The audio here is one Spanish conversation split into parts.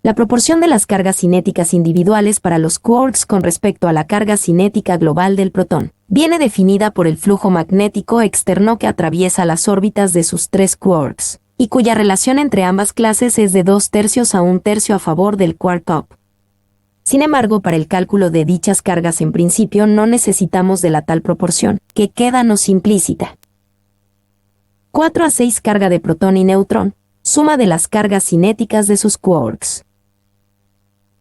La proporción de las cargas cinéticas individuales para los quarks con respecto a la carga cinética global del protón viene definida por el flujo magnético externo que atraviesa las órbitas de sus tres quarks, y cuya relación entre ambas clases es de 2/3 a 1/3 a favor del quark up. Sin embargo, para el cálculo de dichas cargas en principio no necesitamos de la tal proporción, que queda nos implícita. 4/6 carga de protón y neutrón, suma de las cargas cinéticas de sus quarks.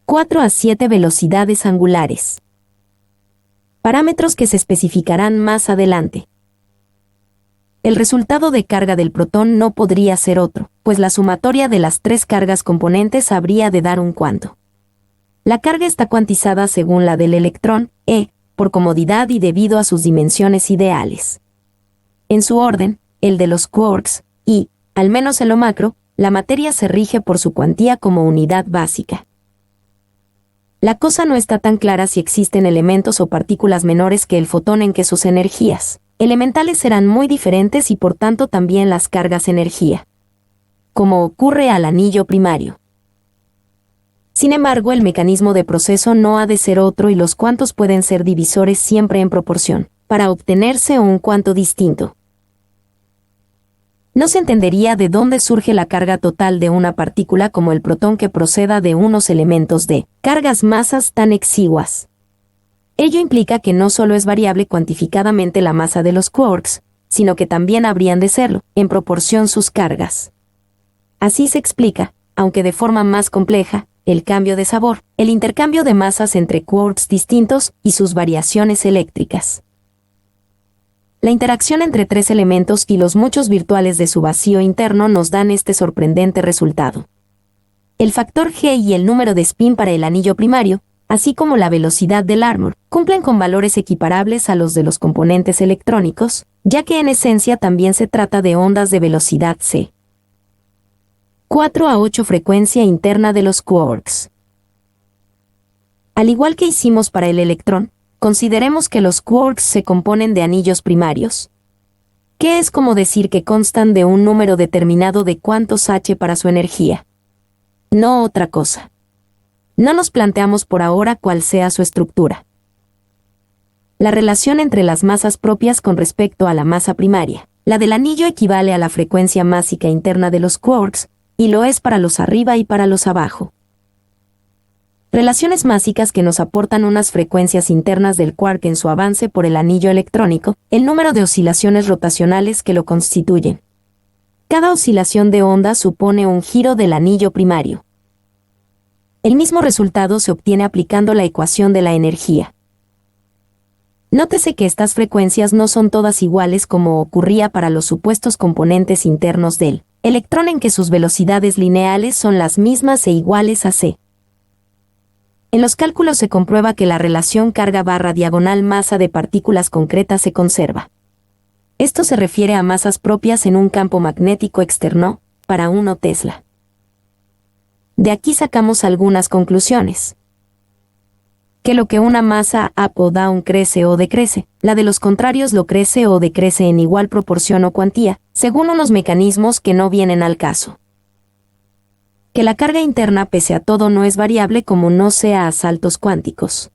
4/7 velocidades angulares. Parámetros que se especificarán más adelante. El resultado de carga del protón no podría ser otro, pues la sumatoria de las tres cargas componentes habría de dar un cuanto. La carga está cuantizada según la del electrón, E, por comodidad y debido a sus dimensiones ideales. En su orden, el de los quarks, y, al menos en lo macro, la materia se rige por su cuantía como unidad básica. La cosa no está tan clara si existen elementos o partículas menores que el fotón en que sus energías elementales serán muy diferentes y por tanto también las cargas energía, como ocurre al anillo primario. Sin embargo, el mecanismo de proceso no ha de ser otro y los cuantos pueden ser divisores siempre en proporción, para obtenerse un cuanto distinto. No se entendería de dónde surge la carga total de una partícula como el protón que proceda de unos elementos de cargas-masas tan exiguas. Ello implica que no solo es variable cuantificadamente la masa de los quarks, sino que también habrían de serlo, en proporción sus cargas. Así se explica, aunque de forma más compleja, el cambio de sabor, el intercambio de masas entre quarks distintos y sus variaciones eléctricas. La interacción entre tres elementos y los muchos virtuales de su vacío interno nos dan este sorprendente resultado. El factor G y el número de spin para el anillo primario, así como la velocidad del Larmor, cumplen con valores equiparables a los de los componentes electrónicos, ya que en esencia también se trata de ondas de velocidad c. 4/8 frecuencia interna de los quarks. Al igual que hicimos para el electrón, consideremos que los quarks se componen de anillos primarios, que es como decir que constan de un número determinado de cuantos H para su energía. No otra cosa. No nos planteamos por ahora cuál sea su estructura. La relación entre las masas propias con respecto a la masa primaria. La del anillo equivale a la frecuencia másica interna de los quarks, y lo es para los arriba y para los abajo. Relaciones másicas que nos aportan unas frecuencias internas del quark en su avance por el anillo electrónico, el número de oscilaciones rotacionales que lo constituyen. Cada oscilación de onda supone un giro del anillo primario. El mismo resultado se obtiene aplicando la ecuación de la energía. Nótese que estas frecuencias no son todas iguales como ocurría para los supuestos componentes internos del electrón en que sus velocidades lineales son las mismas e iguales a c. En los cálculos se comprueba que la relación carga/diagonal masa de partículas concretas se conserva. Esto se refiere a masas propias en un campo magnético externo, para 1 Tesla. De aquí sacamos algunas conclusiones. Que lo que una masa up o down crece o decrece, la de los contrarios lo crece o decrece en igual proporción o cuantía, según unos mecanismos que no vienen al caso. Que la carga interna pese a todo no es variable como no sea a saltos cuánticos.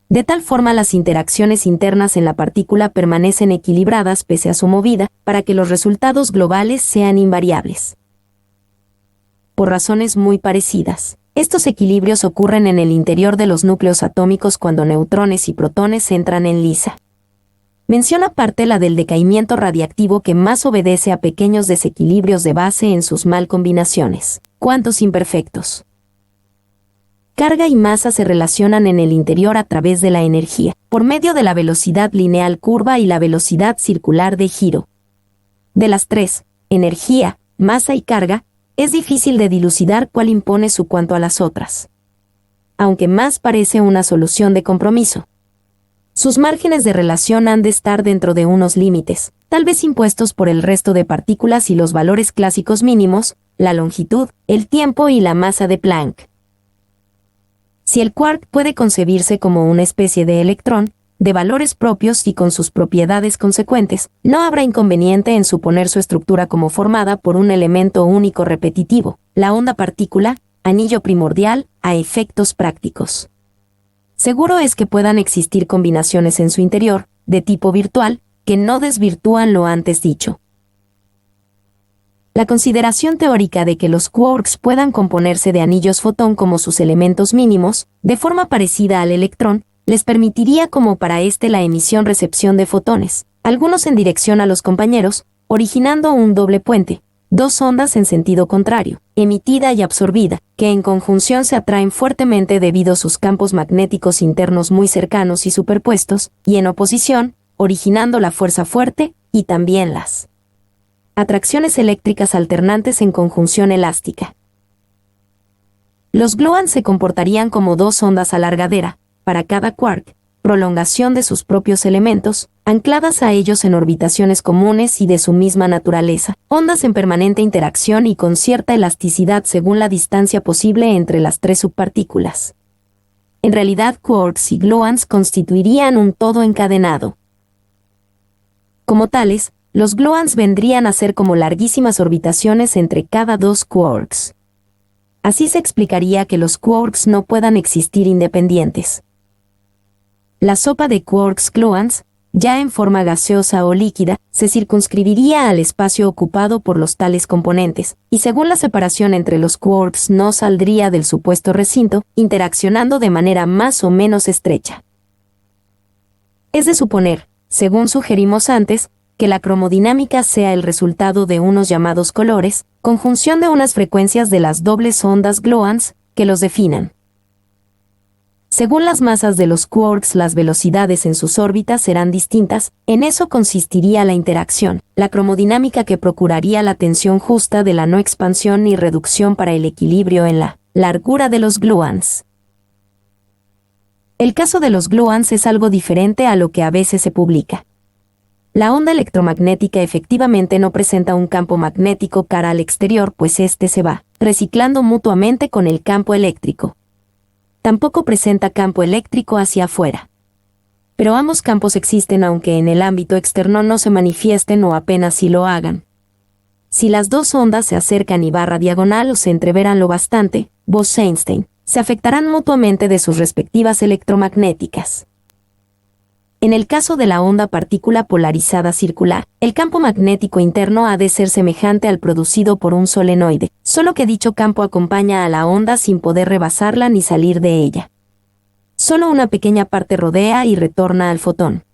De tal forma las interacciones internas en la partícula permanecen equilibradas pese a su movida, para que los resultados globales sean invariables. Por razones muy parecidas, estos equilibrios ocurren en el interior de los núcleos atómicos cuando neutrones y protones entran en lisa. Mención aparte la del decaimiento radiactivo que más obedece a pequeños desequilibrios de base en sus mal combinaciones, cuantos imperfectos. Carga y masa se relacionan en el interior a través de la energía, por medio de la velocidad lineal curva y la velocidad circular de giro. De las tres, energía, masa y carga, es difícil de dilucidar cuál impone su cuanto a las otras. Aunque más parece una solución de compromiso. Sus márgenes de relación han de estar dentro de unos límites, tal vez impuestos por el resto de partículas y los valores clásicos mínimos, la longitud, el tiempo y la masa de Planck. Si el quark puede concebirse como una especie de electrón, de valores propios y con sus propiedades consecuentes, no habrá inconveniente en suponer su estructura como formada por un elemento único repetitivo, la onda partícula, anillo primordial, a efectos prácticos. Seguro es que puedan existir combinaciones en su interior, de tipo virtual, que no desvirtúan lo antes dicho. La consideración teórica de que los quarks puedan componerse de anillos fotón como sus elementos mínimos, de forma parecida al electrón, les permitiría como para la emisión-recepción de fotones, algunos en dirección a los compañeros, originando un doble puente, dos ondas en sentido contrario, emitida y absorbida, que en conjunción se atraen fuertemente debido a sus campos magnéticos internos muy cercanos y superpuestos, y en oposición, originando la fuerza fuerte, y también las atracciones eléctricas alternantes en conjunción elástica. Los gluons se comportarían como dos ondas alargadera, para cada quark, prolongación de sus propios elementos, ancladas a ellos en orbitaciones comunes y de su misma naturaleza, ondas en permanente interacción y con cierta elasticidad según la distancia posible entre las tres subpartículas. En realidad, quarks y gluons constituirían un todo encadenado. Como tales, los gluons vendrían a ser como larguísimas orbitaciones entre cada dos quarks. Así se explicaría que los quarks no puedan existir independientes. La sopa de quarks-gluons, ya en forma gaseosa o líquida, se circunscribiría al espacio ocupado por los tales componentes, y según la separación entre los quarks no saldría del supuesto recinto, interaccionando de manera más o menos estrecha. Es de suponer, según sugerimos antes, que la cromodinámica sea el resultado de unos llamados colores, conjunción de unas frecuencias de las dobles ondas gluons, que los definan. Según las masas de los quarks, las velocidades en sus órbitas serán distintas, en eso consistiría la interacción, la cromodinámica que procuraría la tensión justa de la no expansión ni reducción para el equilibrio en la largura de los gluons. El caso de los gluons es algo diferente a lo que a veces se publica. La onda electromagnética efectivamente no presenta un campo magnético cara al exterior, pues éste se va reciclando mutuamente con el campo eléctrico. Tampoco presenta campo eléctrico hacia afuera. Pero ambos campos existen aunque en el ámbito externo no se manifiesten o apenas si lo hagan. Si las dos ondas se acercan y barra diagonal o se entreveran lo bastante, Bose-Einstein, se afectarán mutuamente de sus respectivas electromagnéticas. En el caso de la onda partícula polarizada circular, el campo magnético interno ha de ser semejante al producido por un solenoide, solo que dicho campo acompaña a la onda sin poder rebasarla ni salir de ella. Solo una pequeña parte rodea y retorna al fotón.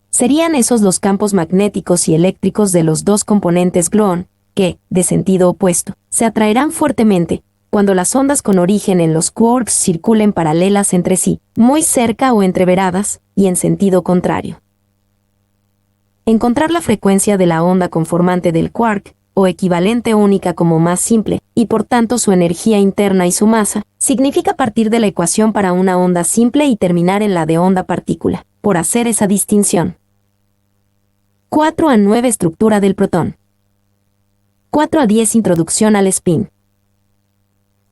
Serían esos los campos magnéticos y eléctricos de los dos componentes gluon, que, de sentido opuesto, se atraerán fuertemente, cuando las ondas con origen en los quarks circulen paralelas entre sí, muy cerca o entreveradas, y en sentido contrario. Encontrar la frecuencia de la onda conformante del quark, o equivalente única como más simple, y por tanto su energía interna y su masa, significa partir de la ecuación para una onda simple y terminar en la de onda partícula, por hacer esa distinción. 4 a 9 Estructura del protón. 4 a 10 Introducción al spin.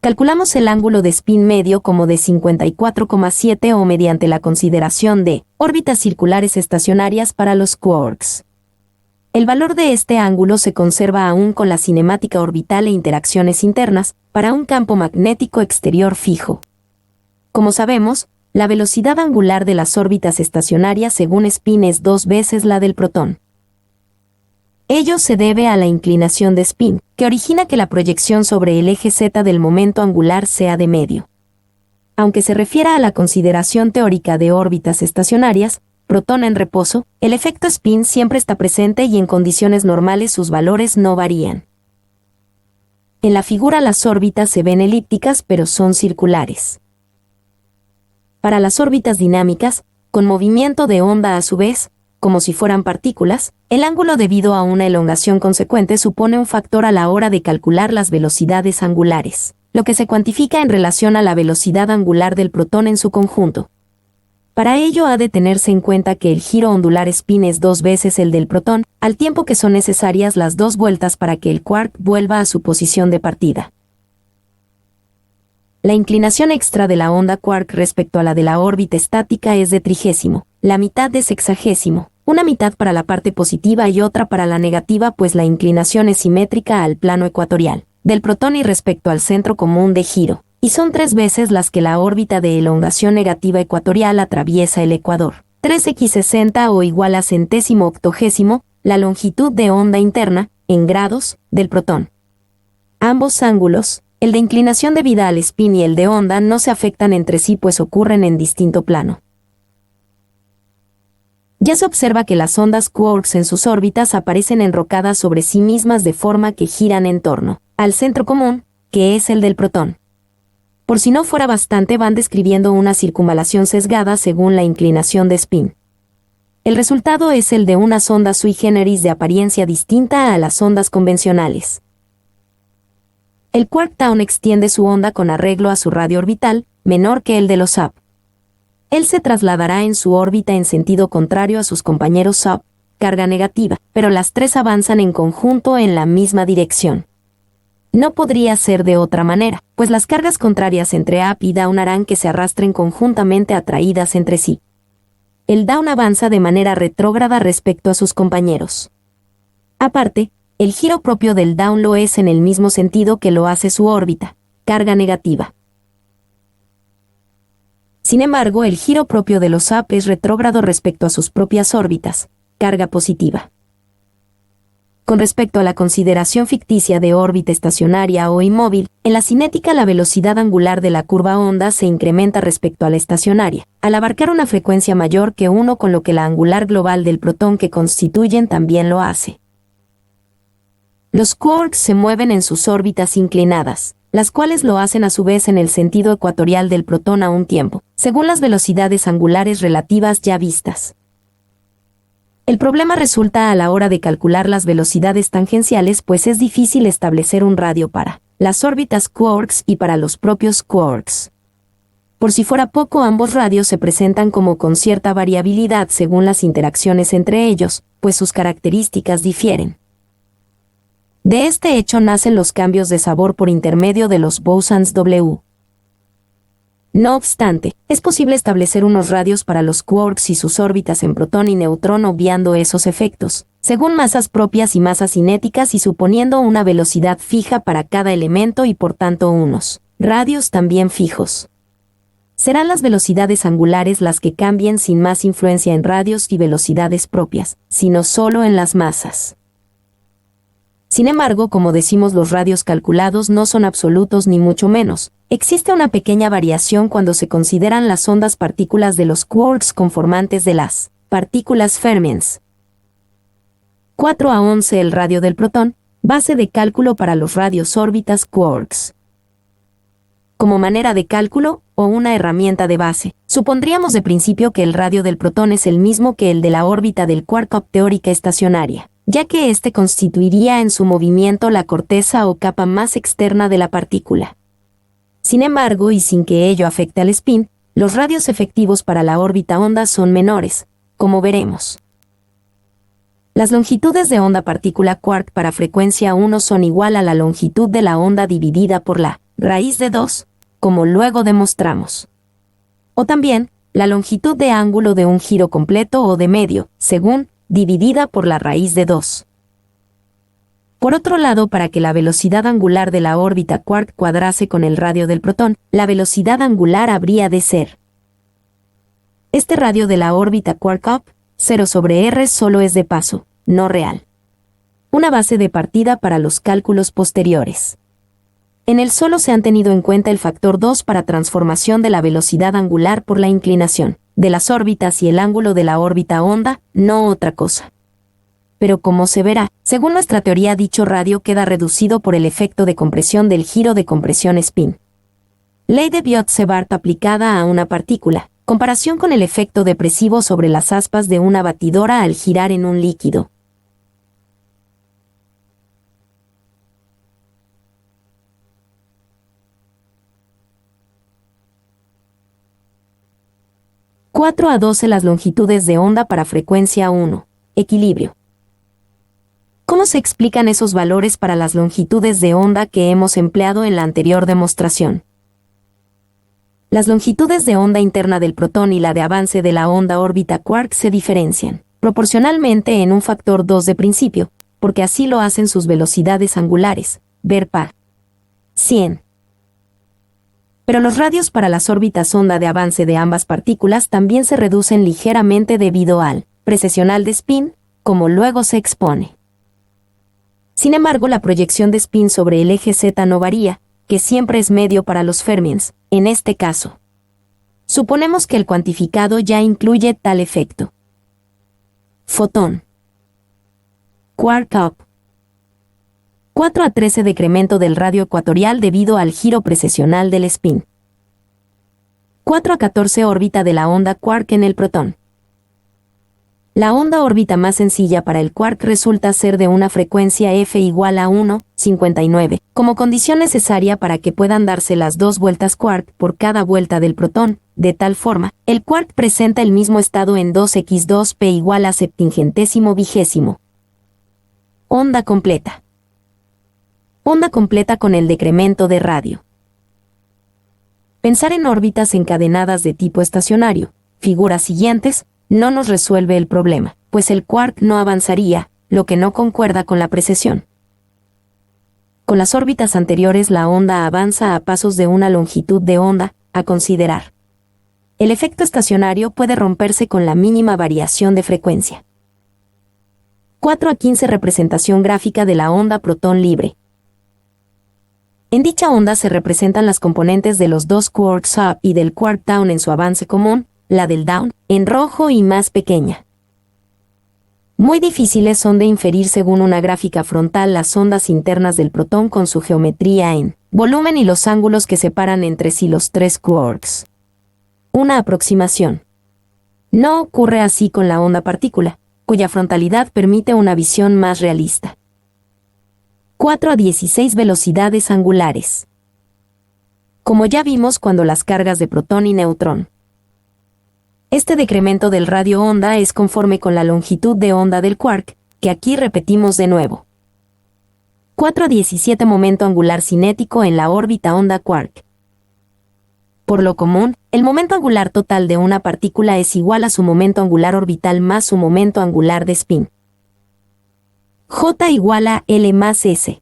Calculamos el ángulo de spin medio como de 54,7 o mediante la consideración de órbitas circulares estacionarias para los quarks. El valor de este ángulo se conserva aún con la cinemática orbital e interacciones internas para un campo magnético exterior fijo. Como sabemos, la velocidad angular de las órbitas estacionarias según spin es 2 veces la del protón. Ello se debe a la inclinación de spin, que origina que la proyección sobre el eje z del momento angular sea de medio. Aunque se refiera a la consideración teórica de órbitas estacionarias, protón en reposo, el efecto spin siempre está presente y en condiciones normales sus valores no varían. En la figura las órbitas se ven elípticas pero son circulares. Para las órbitas dinámicas, con movimiento de onda a su vez, como si fueran partículas, el ángulo debido a una elongación consecuente supone un factor a la hora de calcular las velocidades angulares, lo que se cuantifica en relación a la velocidad angular del protón en su conjunto. Para ello ha de tenerse en cuenta que el giro ondular spin es 2 veces el del protón, al tiempo que son necesarias las 2 vueltas para que el quark vuelva a su posición de partida. La inclinación extra de la onda quark respecto a la de la órbita estática es de trigésimo, la mitad de sexagésimo, una mitad para la parte positiva y otra para la negativa, pues la inclinación es simétrica al plano ecuatorial. del protón y respecto al centro común de giro, y son 3 veces las que la órbita de elongación negativa ecuatorial atraviesa el ecuador. 3x60 o igual a centésimo octogésimo, la longitud de onda interna, en grados, del protón. Ambos ángulos, el de inclinación debida al spin y el de onda, no se afectan entre sí pues ocurren en distinto plano. Ya se observa que las ondas quarks en sus órbitas aparecen enrocadas sobre sí mismas de forma que giran en torno al centro común, que es el del protón. Por si no fuera bastante, van describiendo una circunvalación sesgada según la inclinación de spin. El resultado es el de unas ondas sui generis de apariencia distinta a las ondas convencionales. El quark tau extiende su onda con arreglo a su radio orbital, menor que el de los SAP. Él se trasladará en su órbita en sentido contrario a sus compañeros SAP, carga negativa, pero las 3 avanzan en conjunto en la misma dirección. No podría ser de otra manera, pues las cargas contrarias entre up y down harán que se arrastren conjuntamente atraídas entre sí. El down avanza de manera retrógrada respecto a sus compañeros. Aparte, el giro propio del down lo es en el mismo sentido que lo hace su órbita, carga negativa. Sin embargo, el giro propio de los up es retrógrado respecto a sus propias órbitas, carga positiva. Con respecto a la consideración ficticia de órbita estacionaria o inmóvil, en la cinética la velocidad angular de la curva onda se incrementa respecto a la estacionaria, al abarcar una frecuencia mayor que 1 con lo que la angular global del protón que constituyen también lo hace. Los quarks se mueven en sus órbitas inclinadas, las cuales lo hacen a su vez en el sentido ecuatorial del protón a un tiempo, según las velocidades angulares relativas ya vistas. El problema resulta a la hora de calcular las velocidades tangenciales, pues es difícil establecer un radio para las órbitas quarks y para los propios quarks. Por si fuera poco, ambos radios se presentan como con cierta variabilidad según las interacciones entre ellos, pues sus características difieren. De este hecho nacen los cambios de sabor por intermedio de los bosons W. No obstante, es posible establecer unos radios para los quarks y sus órbitas en protón y neutrón obviando esos efectos, según masas propias y masas cinéticas y suponiendo una velocidad fija para cada elemento y por tanto unos radios también fijos. Serán las velocidades angulares las que cambien sin más influencia en radios y velocidades propias, sino solo en las masas. Sin embargo, como decimos, los radios calculados no son absolutos ni mucho menos. Existe una pequeña variación cuando se consideran las ondas partículas de los quarks conformantes de las partículas fermions. 4 a 11 el radio del protón, base de cálculo para los radios órbitas quarks. Como manera de cálculo, o una herramienta de base, supondríamos de principio que el radio del protón es el mismo que el de la órbita del quark teórica estacionaria, ya que éste constituiría en su movimiento la corteza o capa más externa de la partícula. Sin embargo, y sin que ello afecte al spin, los radios efectivos para la órbita onda son menores, como veremos. Las longitudes de onda partícula quark para frecuencia 1 son igual a la longitud de la onda dividida por la raíz de 2, como luego demostramos. O también, la longitud de ángulo de un giro completo o de medio, según, dividida por la raíz de 2. Por otro lado, para que la velocidad angular de la órbita quark cuadrase con el radio del protón, la velocidad angular habría de ser. Este radio de la órbita quark up, 0 sobre r solo es de paso, no real. Una base de partida para los cálculos posteriores. En él solo se han tenido en cuenta el factor 2 para transformación de la velocidad angular por la inclinación de las órbitas y el ángulo de la órbita onda, no otra cosa. Pero como se verá, según nuestra teoría dicho radio queda reducido por el efecto de compresión del giro de compresión spin. Ley de Biot-Savart aplicada a una partícula, comparación con el efecto depresivo sobre las aspas de una batidora al girar en un líquido. (4 a 12 las longitudes de onda para frecuencia 1. Equilibrio. ¿Cómo se explican esos valores para las longitudes de onda que hemos empleado en la anterior demostración? Las longitudes de onda interna del protón y la de avance de la onda órbita quark se diferencian, proporcionalmente en un factor 2 de principio, porque así lo hacen sus velocidades angulares, ver par. 100. Pero los radios para las órbitas onda de avance de ambas partículas también se reducen ligeramente debido al precesión de spin, como luego se expone. Sin embargo, la proyección de spin sobre el eje Z no varía, que siempre es medio para los fermions, en este caso. Suponemos que el cuantificado ya incluye tal efecto. Fotón. Quark up. 4 a 13 decremento del radio ecuatorial debido al giro precesional del spin. 4 a 14 órbita de la onda quark en el protón. La onda órbita más sencilla para el quark resulta ser de una frecuencia f igual a 1,59, como condición necesaria para que puedan darse las dos vueltas quark por cada vuelta del protón. De tal forma, el quark presenta el mismo estado en 2x2p igual a septingentésimo vigésimo. Onda completa. Onda completa con el decremento de radio. Pensar en órbitas encadenadas de tipo estacionario, figuras siguientes, no nos resuelve el problema, pues el quark no avanzaría, lo que no concuerda con la precesión. Con las órbitas anteriores la onda avanza a pasos de una longitud de onda, a considerar. El efecto estacionario puede romperse con la mínima variación de frecuencia. 4 a 15 representación gráfica de la onda protón libre. En dicha onda se representan las componentes de los dos quarks up y del quark down en su avance común, la del down, en rojo y más pequeña. Muy difíciles son de inferir según una gráfica frontal las ondas internas del protón con su geometría en volumen y los ángulos que separan entre sí los tres quarks. Una aproximación. No ocurre así con la onda partícula, cuya frontalidad permite una visión más realista. 4 a 16 velocidades angulares. Como ya vimos cuando las cargas de protón y neutrón. Este decremento del radio onda es conforme con la longitud de onda del quark, que aquí repetimos de nuevo. 4 a 17 momento angular cinético en la órbita onda quark. Por lo común, el momento angular total de una partícula es igual a su momento angular orbital más su momento angular de spin. J igual a L más S.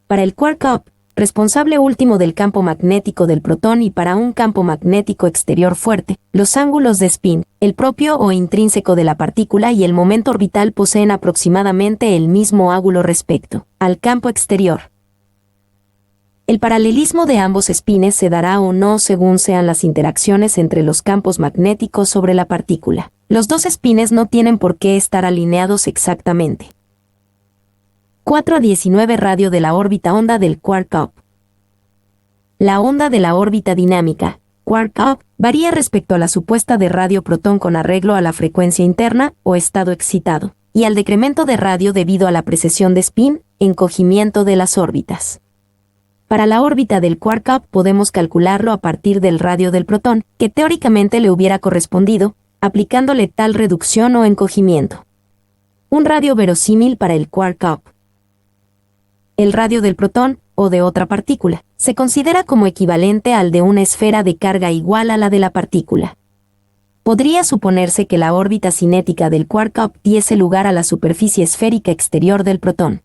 Para el quark up, responsable último del campo magnético del protón y para un campo magnético exterior fuerte, los ángulos de spin, el propio o intrínseco de la partícula y el momento orbital poseen aproximadamente el mismo ángulo respecto al campo exterior. El paralelismo de ambos espines se dará o no según sean las interacciones entre los campos magnéticos sobre la partícula. Los dos espines no tienen por qué estar alineados exactamente. 4 a 19 radio de la órbita onda del quark up. La onda de la órbita dinámica, quark up, varía respecto a la supuesta de radio protón con arreglo a la frecuencia interna o estado excitado, y al decremento de radio debido a la precesión de spin, encogimiento de las órbitas. Para la órbita del quark up podemos calcularlo a partir del radio del protón, que teóricamente le hubiera correspondido, aplicándole tal reducción o encogimiento. Un radio verosímil para el quark up. El radio del protón, o de otra partícula, se considera como equivalente al de una esfera de carga igual a la de la partícula. Podría suponerse que la órbita cinética del quark up diese lugar a la superficie esférica exterior del protón.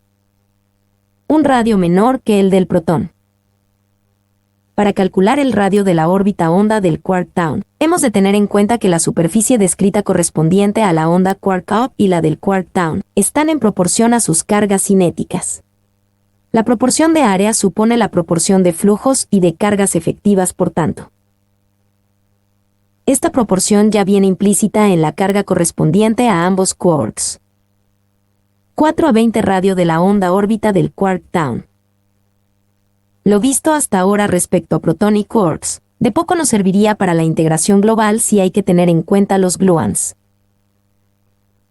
Un radio menor que el del protón. Para calcular el radio de la órbita onda del quark down, hemos de tener en cuenta que la superficie descrita correspondiente a la onda quark up y la del quark down están en proporción a sus cargas cinéticas. La proporción de área supone la proporción de flujos y de cargas efectivas, por tanto. Esta proporción ya viene implícita en la carga correspondiente a ambos quarks. 4 a 20 radio de la onda órbita del quark down. Lo visto hasta ahora respecto a protón y quarks, de poco nos serviría para la integración global si hay que tener en cuenta los gluons.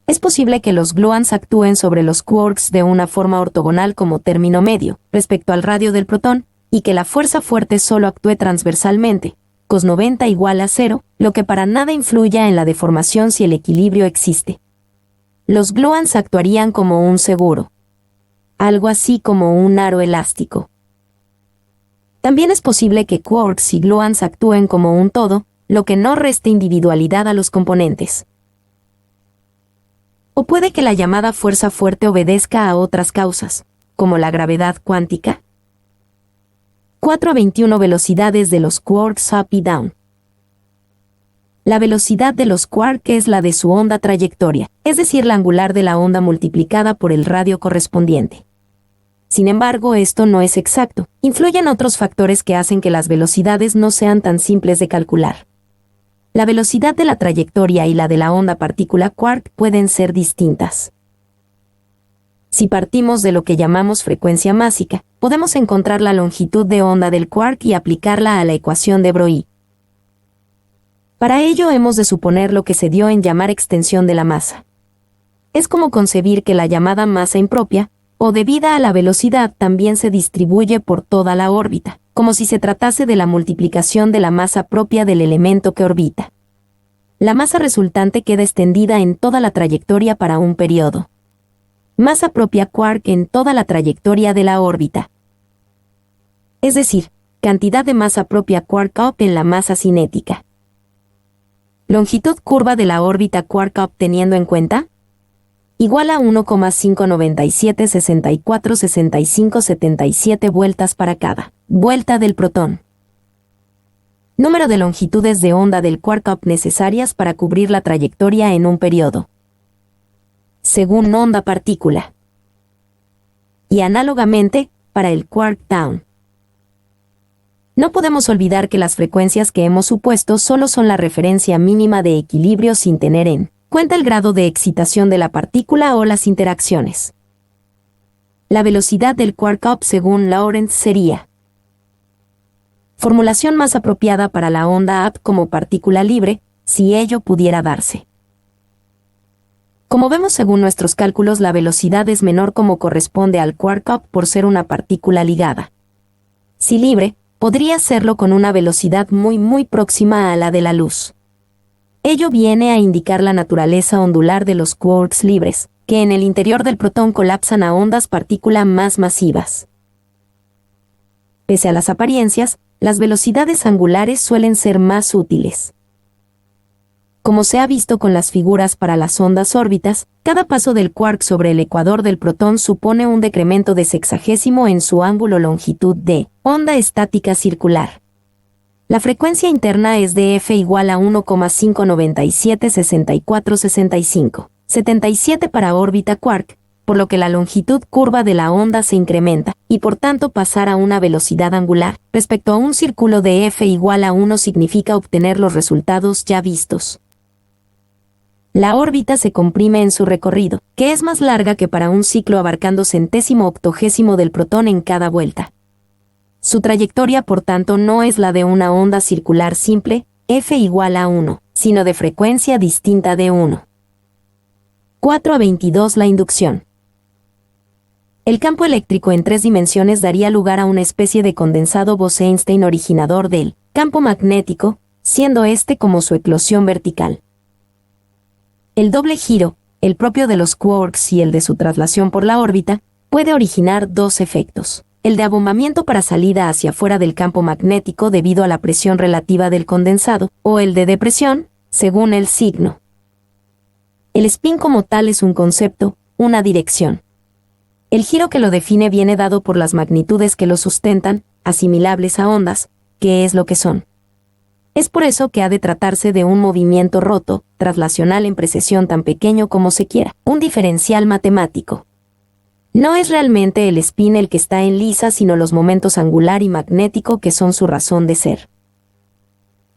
Es posible que los gluons actúen sobre los quarks de una forma ortogonal como término medio, respecto al radio del protón, y que la fuerza fuerte solo actúe transversalmente, cos 90 igual a 0, lo que para nada influya en la deformación si el equilibrio existe. Los gluons actuarían como un seguro. Algo así como un aro elástico. También es posible que quarks y gluons actúen como un todo, lo que no reste individualidad a los componentes. O puede que la llamada fuerza fuerte obedezca a otras causas, como la gravedad cuántica. 4 a 21 velocidades de los quarks up y down. La velocidad de los quarks es la de su onda trayectoria, es decir, la angular de la onda multiplicada por el radio correspondiente. Sin embargo, esto no es exacto. Influyen otros factores que hacen que las velocidades no sean tan simples de calcular. La velocidad de la trayectoria y la de la onda partícula quark pueden ser distintas. Si partimos de lo que llamamos frecuencia másica, podemos encontrar la longitud de onda del quark y aplicarla a la ecuación de Broglie. Para ello hemos de suponer lo que se dio en llamar extensión de la masa. Es como concebir que la llamada masa impropia, o debida a la velocidad, también se distribuye por toda la órbita, como si se tratase de la multiplicación de la masa propia del elemento que orbita. La masa resultante queda extendida en toda la trayectoria para un periodo. Masa propia quark en toda la trayectoria de la órbita. Es decir, cantidad de masa propia quark up en la masa cinética. Longitud curva de la órbita quark up teniendo en cuenta igual a 1,597646577 vueltas para cada vuelta del protón. Número de longitudes de onda del quark up necesarias para cubrir la trayectoria en un periodo, según onda partícula. Y análogamente, para el quark down. No podemos olvidar que las frecuencias que hemos supuesto solo son la referencia mínima de equilibrio sin tener en cuenta el grado de excitación de la partícula o las interacciones. La velocidad del quark up según Lorentz sería formulación más apropiada para la onda up como partícula libre, si ello pudiera darse. Como vemos según nuestros cálculos, la velocidad es menor como corresponde al quark up por ser una partícula ligada. Si libre, podría serlo con una velocidad muy próxima a la de la luz. Ello viene a indicar la naturaleza ondular de los quarks libres, que en el interior del protón colapsan a ondas partícula más masivas. Pese a las apariencias, las velocidades angulares suelen ser más útiles. Como se ha visto con las figuras para las ondas órbitas, cada paso del quark sobre el ecuador del protón supone un decremento de sexagésimo en su ángulo longitud de onda estática circular. La frecuencia interna es de F igual a 1,5976465, 77 para órbita quark, por lo que la longitud curva de la onda se incrementa, y por tanto pasar a una velocidad angular, respecto a un círculo de F igual a 1 significa obtener los resultados ya vistos. La órbita se comprime en su recorrido, que es más larga que para un ciclo abarcando centésimo octogésimo del protón en cada vuelta. Su trayectoria, por tanto, no es la de una onda circular simple, F igual a 1, sino de frecuencia distinta de 1. 4 a 22 La inducción. El campo eléctrico en 3 dimensiones daría lugar a una especie de condensado Bose-Einstein originador del campo magnético, siendo este como su eclosión vertical. El doble giro, el propio de los quarks y el de su traslación por la órbita, puede originar dos efectos: el de abombamiento para salida hacia afuera del campo magnético debido a la presión relativa del condensado, o el de depresión, según el signo. El spin como tal es un concepto, una dirección. El giro que lo define viene dado por las magnitudes que lo sustentan, asimilables a ondas, que es lo que son. Es por eso que ha de tratarse de un movimiento roto, traslacional en precesión tan pequeño como se quiera, un diferencial matemático. No es realmente el spin el que está en lisa, sino los momentos angular y magnético que son su razón de ser.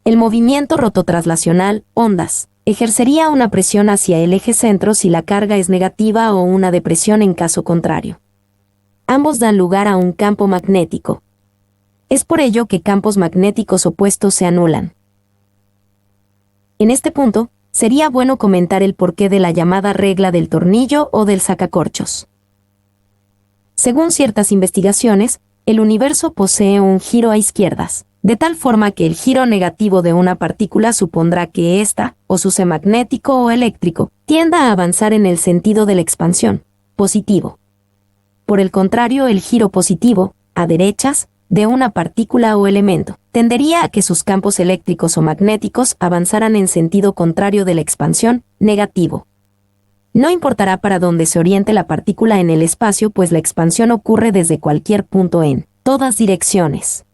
El movimiento rototraslacional, ondas, ejercería una presión hacia el eje centro si la carga es negativa o una depresión en caso contrario. Ambos dan lugar a un campo magnético. Es por ello que campos magnéticos opuestos se anulan. En este punto, sería bueno comentar el porqué de la llamada regla del tornillo o del sacacorchos. Según ciertas investigaciones, el universo posee un giro a izquierdas, de tal forma que el giro negativo de una partícula supondrá que ésta, o su C magnético o eléctrico, tienda a avanzar en el sentido de la expansión, positivo. Por el contrario, el giro positivo, a derechas, de una partícula o elemento, tendería a que sus campos eléctricos o magnéticos avanzaran en sentido contrario de la expansión, negativo. No importará para dónde se oriente la partícula en el espacio, pues la expansión ocurre desde cualquier punto en todas direcciones.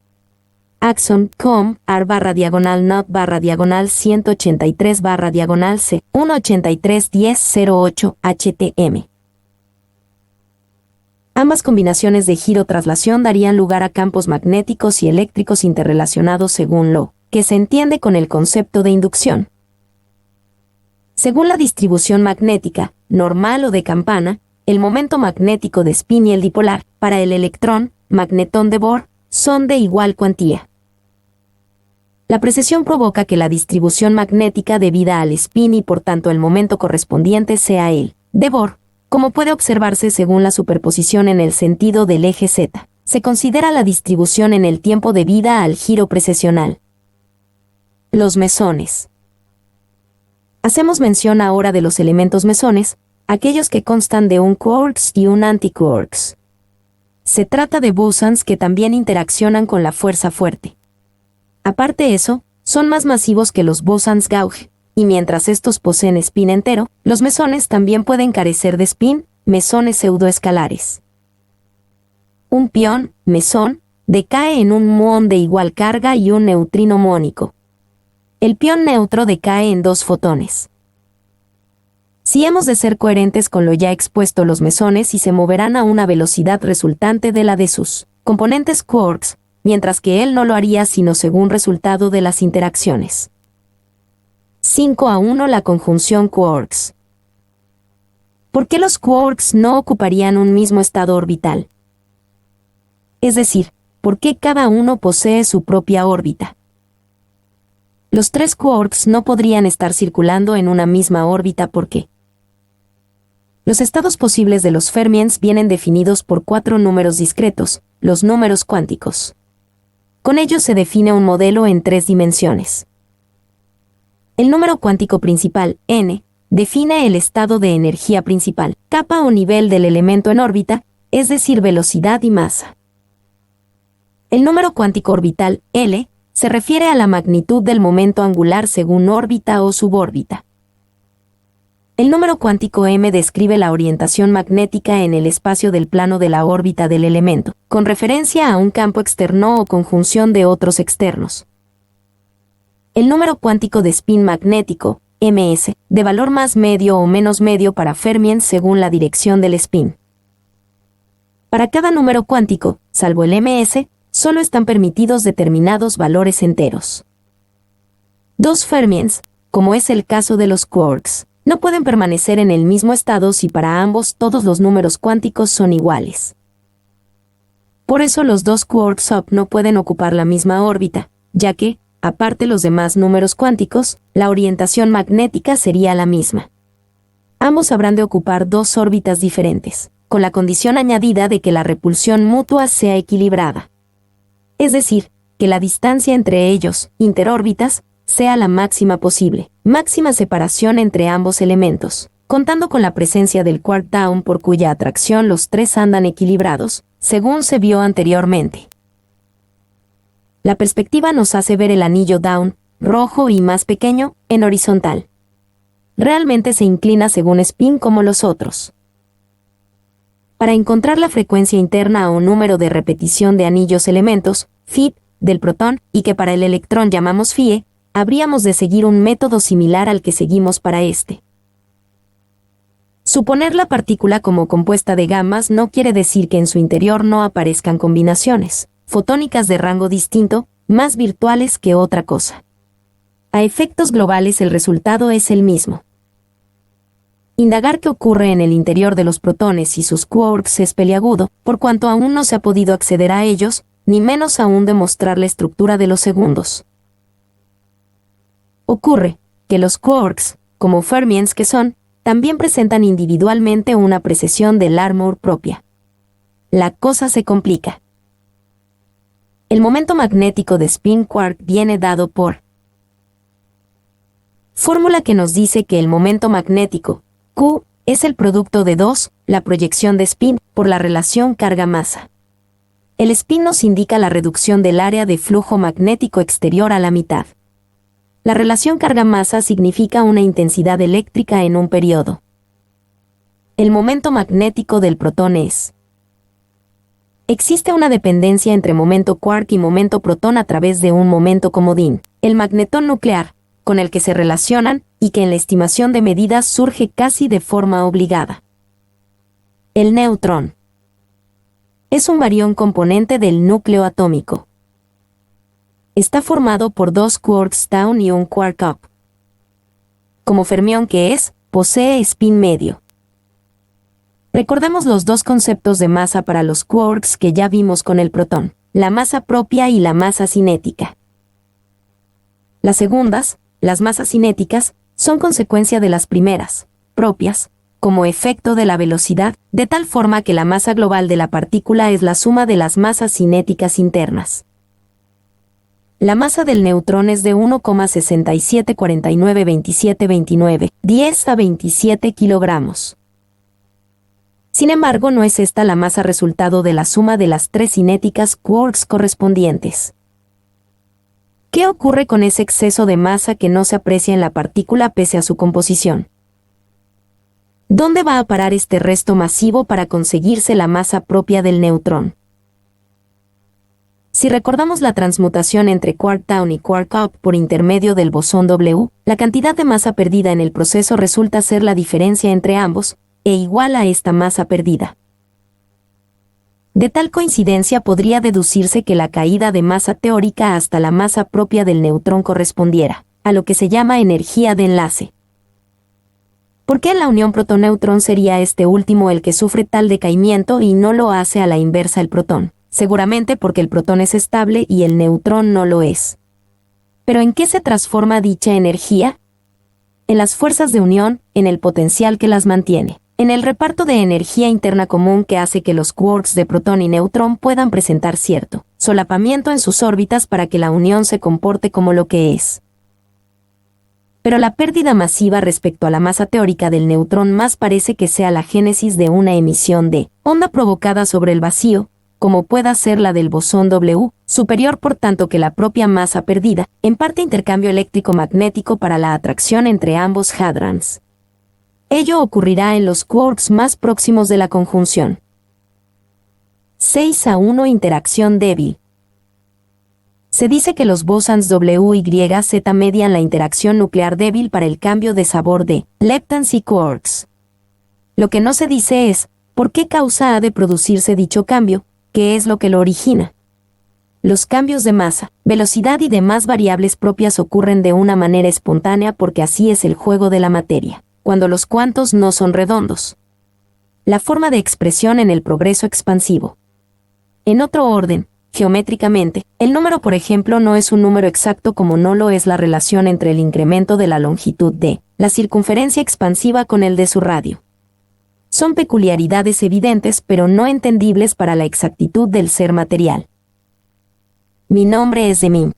Axon, com, ar/not/183/C 183.10.08 HTM. Ambas combinaciones de giro-traslación darían lugar a campos magnéticos y eléctricos interrelacionados según lo que se entiende con el concepto de inducción. Según la distribución magnética, normal o de campana, el momento magnético de spin y el dipolar, para el electrón, magnetón de Bohr, son de igual cuantía. La precesión provoca que la distribución magnética debida al spin y por tanto el momento correspondiente sea el de Bohr, como puede observarse según la superposición en el sentido del eje Z. Se considera la distribución en el tiempo debida al giro precesional. Los mesones. Hacemos mención ahora de los elementos mesones, aquellos que constan de un quarks y un antiquarks. Se trata de bosons que también interaccionan con la fuerza fuerte. Aparte eso, son más masivos que los bosons gauge, y mientras estos poseen spin entero, los mesones también pueden carecer de spin, mesones pseudoescalares. Un pión, mesón, decae en un muón de igual carga y un neutrino muónico. El pión neutro decae en 2 fotones. Si hemos de ser coherentes con lo ya expuesto, los mesones y se moverán a una velocidad resultante de la de sus componentes quarks, mientras que él no lo haría sino según resultado de las interacciones. 5:1 La conjunción quarks. ¿Por qué los quarks no ocuparían un mismo estado orbital? Es decir, ¿por qué cada uno posee su propia órbita? Los 3 quarks no podrían estar circulando en una misma órbita porque los estados posibles de los fermions vienen definidos por 4 números discretos, los números cuánticos. Con ellos se define un modelo en 3 dimensiones. El número cuántico principal, n, define el estado de energía principal, capa o nivel del elemento en órbita, es decir, velocidad y masa. El número cuántico orbital, L, se refiere a la magnitud del momento angular según órbita o subórbita. El número cuántico m describe la orientación magnética en el espacio del plano de la órbita del elemento, con referencia a un campo externo o conjunción de otros externos. El número cuántico de spin magnético, ms, de valor más medio o menos medio para fermions según la dirección del spin. Para cada número cuántico, salvo el ms, solo están permitidos determinados valores enteros. 2 fermions, como es el caso de los quarks, no pueden permanecer en el mismo estado si para ambos todos los números cuánticos son iguales. Por eso los 2 quarks sub no pueden ocupar la misma órbita, ya que, aparte los demás números cuánticos, la orientación magnética sería la misma. Ambos habrán de ocupar 2 órbitas diferentes, con la condición añadida de que la repulsión mutua sea equilibrada. Es decir, que la distancia entre ellos, interórbitas, sea la máxima posible, máxima separación entre ambos elementos, contando con la presencia del quark down por cuya atracción los 3 andan equilibrados, según se vio anteriormente. La perspectiva nos hace ver el anillo down, rojo y más pequeño, en horizontal. Realmente se inclina según spin como los otros. Para encontrar la frecuencia interna o número de repetición de anillos elementos, phi, del protón, y que para el electrón llamamos phi, habríamos de seguir un método similar al que seguimos para este. Suponer la partícula como compuesta de gamas no quiere decir que en su interior no aparezcan combinaciones fotónicas de rango distinto, más virtuales que otra cosa. A efectos globales el resultado es el mismo. Indagar qué ocurre en el interior de los protones y sus quarks es peliagudo, por cuanto aún no se ha podido acceder a ellos, ni menos aún demostrar la estructura de los segundos. Ocurre que los quarks, como fermions que son, también presentan individualmente una precesión del Larmor propia. La cosa se complica. El momento magnético de spin quark viene dado por fórmula que nos dice que el momento magnético, Q, es el producto de 2, la proyección de spin, por la relación carga-masa. El spin nos indica la reducción del área de flujo magnético exterior a la mitad. La relación carga-masa significa una intensidad eléctrica en un periodo. El momento magnético del protón es Existe una dependencia entre momento quark y momento protón a través de un momento comodín, el magnetón nuclear, con el que se relacionan y que en la estimación de medidas surge casi de forma obligada. El neutrón es un barión componente del núcleo atómico. Está formado por dos quarks down y un quark up. Como fermión que es, posee spin medio. Recordemos los dos conceptos de masa para los quarks que ya vimos con el protón, la masa propia y la masa cinética. Las segundas, las masas cinéticas, son consecuencia de las primeras, propias, como efecto de la velocidad, de tal forma que la masa global de la partícula es la suma de las masas cinéticas internas. La masa del neutrón es de 1,67492729, 10 a 27 kilogramos. Sin embargo, no es esta la masa resultado de la suma de las tres cinéticas quarks correspondientes. ¿Qué ocurre con ese exceso de masa que no se aprecia en la partícula pese a su composición? ¿Dónde va a parar este resto masivo para conseguirse la masa propia del neutrón? Si recordamos la transmutación entre quark down y quark up por intermedio del bosón W, la cantidad de masa perdida en el proceso resulta ser la diferencia entre ambos, e igual a esta masa perdida. De tal coincidencia podría deducirse que la caída de masa teórica hasta la masa propia del neutrón correspondiera a lo que se llama energía de enlace. ¿Por qué en la unión protón-neutrón sería este último el que sufre tal decaimiento y no lo hace a la inversa el protón? Seguramente porque el protón es estable y el neutrón no lo es. ¿Pero en qué se transforma dicha energía? En las fuerzas de unión, en el potencial que las mantiene, en el reparto de energía interna común que hace que los quarks de protón y neutrón puedan presentar cierto solapamiento en sus órbitas para que la unión se comporte como lo que es. Pero la pérdida masiva respecto a la masa teórica del neutrón más parece que sea la génesis de una emisión de onda provocada sobre el vacío, como pueda ser la del bosón W, superior por tanto que la propia masa perdida, en parte intercambio eléctrico-magnético para la atracción entre ambos hadrons. Ello ocurrirá en los quarks más próximos de la conjunción. 6:1 Interacción débil. Se dice que los bosons W y Z median la interacción nuclear débil para el cambio de sabor de leptons y quarks. Lo que no se dice es, ¿por qué causa ha de producirse dicho cambio? ¿Qué es lo que lo origina? Los cambios de masa, velocidad y demás variables propias ocurren de una manera espontánea porque así es el juego de la materia, cuando los cuantos no son redondos. La forma de expresión en el progreso expansivo. En otro orden, geométricamente, el número por ejemplo no es un número exacto como no lo es la relación entre el incremento de la longitud de la circunferencia expansiva con el de su radio. Son peculiaridades evidentes pero no entendibles para la exactitud del ser material. Mi nombre es Demim.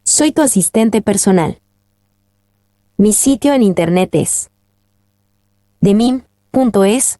Soy tu asistente personal. Mi sitio en internet es demim.es.tl